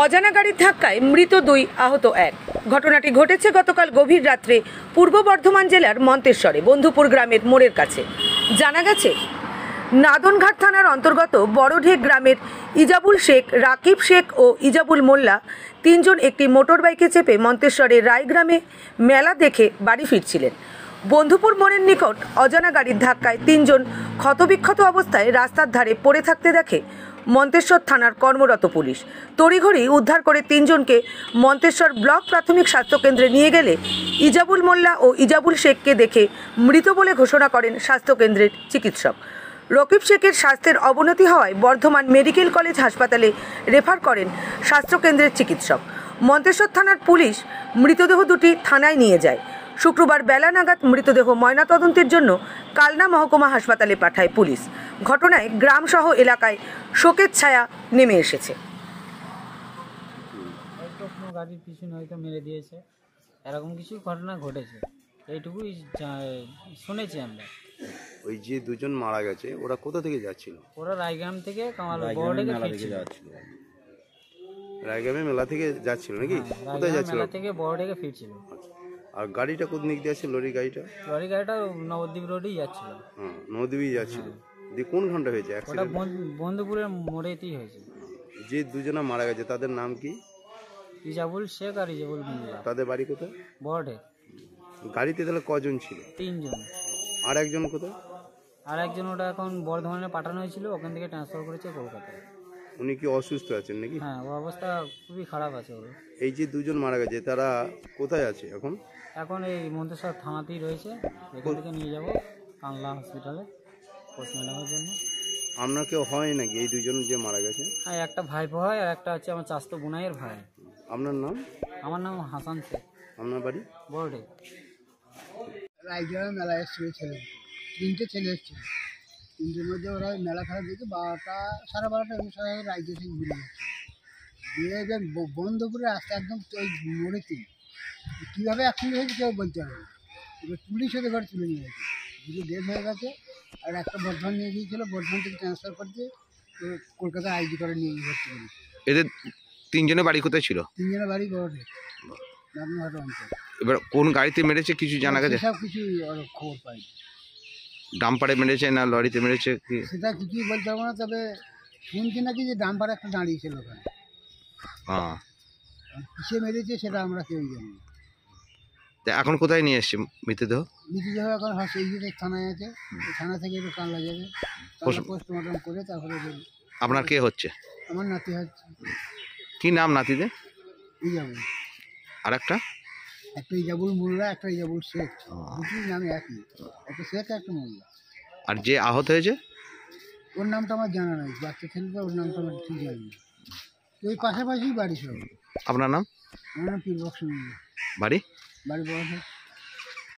অজানা গাড়ির ধাক্কায় মৃত 2, আহত 1। ঘটনাটি ঘটেছে গতকাল গভীর রাত্রে পূর্ব বর্ধমান জেলার মন্তেশ্বরে বন্ধুপুর গ্রামের মোড়ের কাছে। জানা গেছে, নাদনঘাট থানার অন্তর্গত বড়ঢেক গ্রামের ইজাবুল শেখ, রাকিব শেখ ও ইজাবুল মোল্লা তিনজন একটি মোটর বাইকে চেপে মন্তেশ্বরের রায়গ্রামে মেলা দেখে বাড়ি ফিরছিলেন। বন্ধুপুর মোড়ের নিকট অজানা গাড়ির ধাক্কায় তিনজন ক্ষতবিক্ষত অবস্থায় রাস্তার ধারে পড়ে থাকতে দেখে মন্তেশ্বর থানার কর্মরত পুলিশ। তড়িঘড়ি উদ্ধার করে তিনজনকে মন্তেশ্বর ব্লক প্রাথমিক স্বাস্থ্যকেন্দ্রে নিয়ে গেলে ইজাবুল মোল্লা ও ইজাবুল শেখকে দেখে মৃত বলে ঘোষণা করেন স্বাস্থ্যকেন্দ্রের চিকিৎসক। রকিব শেখের স্বাস্থ্যের অবনতি হওয়ায় বর্ধমান মেডিকেল কলেজ হাসপাতালে রেফার করেন স্বাস্থ্যকেন্দ্রের চিকিৎসক। মন্তেশ্বর থানার পুলিশ মৃতদেহ দুটি থানায় নিয়ে যায়। শুক্রবার বেলা নাগাদ মৃতদেহ ময়নাতদন্তের জন্য কালনা মহকুমা হাসপাতালে পাঠায় পুলিশ। ঘটনায় গ্রামসহ এলাকায় শোকের ছায়া নেমে এসেছে। গাড়ির পিছনে হয়তো মেরে দিয়েছে, এরকম কিছু ঘটনা ঘটেছে, এইটুকুই শুনেছি আমরা। ওই যে দুজন মারা গেছে ওরা কোথা থেকে যাচ্ছিল? ওরা রায়গ্রাম থেকে যাচ্ছিল। রায়গ্রামে মেলা থেকে যাচ্ছিল নাকি? কোথায় যাচ্ছিল? মেলা থেকে বড়ডেকে ফিরছিল। আর গাড়িটা কোন দিক দিয়ে আসছিল? লরি গাড়িটা নবদ্বীপ রোডেই যাচ্ছিল। হ্যাঁ, নবদ্বীপই যাচ্ছিল। দিয়ে কোন ঘন্টা হয়েছে অ্যাক্সিডেন্ট? বন্ধুপুরের মোড়েতেই হয়েছে। যে দুজনা মারা গেছে তাদের নাম কি? ইজাবুল শেখ আর ইজাবুল মোল্লা। তাদের বাড়ি কোথায়? বড়ডেক। গাড়িতে তাহলে কজন ছিল? 3 জন। আর একজন কোথায়? আর একজন ওটা এখন বর্ধমানে পাঠানো হয়েছিল, ওখান থেকে ট্রান্সফার করেছে কলকাতায়। উনি কি অসুস্থ আছেন নাকি? হ্যাঁ, ওর অবস্থা খুবই খারাপ আছে ওর। এই যে দুজন মারা গেছে তারা কোথায় আছে এখন? এখন এই মন্তেশ্বর থানাতেই রয়েছে, এখান থেকে নিয়ে যাব কালনা হসপিটালে পোস্টমর্টমের জন্য। আপনার কেউ হয় নাকি এই দুজন যে মারা গেছে? হ্যাঁ, একটা ভাইপো হয় আর একটা হচ্ছে আমার চাচাতো বোনাইয়ের ভাই। আপনার নাম? আমার নাম হাসান শেখ। আপনার বাড়ি? বড়ডেক। রায়গ্রামে মেলা এসেছিল ছেলে, 3টে ছেলে এসেছিল। 3টের মধ্যে ওরা মেলা খেলা দেখে 12টা, 12:30 অনুসারে রাজ্য থেকে ঘুরে যাচ্ছে। দিয়ে যে বন্ধুপুরে আসতে একদম ওই মোড়েতেই কীভাবে অ্যাক্সিডেন্ট হয়েছে কেউ বলতে পারবে না। এবার পুলিশ ওদের ঘরে তুলে নিয়ে গেছে, দুটো ডেথ হয়ে গেছে। আর একটা বর্ধমান নিয়ে গিয়েছিলো, বর্ধমান থেকে ট্রান্সফার করতে কলকাতা আইডি করে নিয়ে ভর্তি করেছে। এদের তিনজনের বাড়ি কোথায় ছিল? 3জনের বাড়ি বড়ডেক, নাদনঘাট অঞ্চল। এবার কোন গাড়িতে মেরেছে কিছু জানা গেছে? সব কিছু খবর পাই। ডাম্পারে মেরেছে না লরিতে মেরেছে কি সেটা কিছুই বলতে পারবো না, তবে শুনছি নাকি যে ডাম্পার একটা দাঁড়িয়েছিল ওখানে। হ্যাঁ, কিসে মেরেছে সেটা আমরা কেউ জানি না। এখন কোথায় নিয়ে এসছে মৃতদেহ? মৃতদেহ এখন এই থানায় আছে, থানা থেকে একটু কানলা যাবে, পোস্টমর্টম করে তারপরে। আপনার কে হচ্ছে? আমার নাতি হচ্ছে। কি নাম নাতিদের? ইজাবুল। আর একটা ইজাবুল মোল্লা, একটা ইজাবুল শেখ। দুটোই নামে একই, একটা শেখ একটা মোল্লা। আর যে আহত হয়েছে ওর নামটা আমার জানা নাই, বাচ্চা ছেলেটা, ওর নামটা আমার ঠিক জানি না। ওই পাশাপাশি বাড়ি সব। আপনার নাম? আমার নাম পীরবক্স মোল্লা। বাড়ি? বাড়ি বড়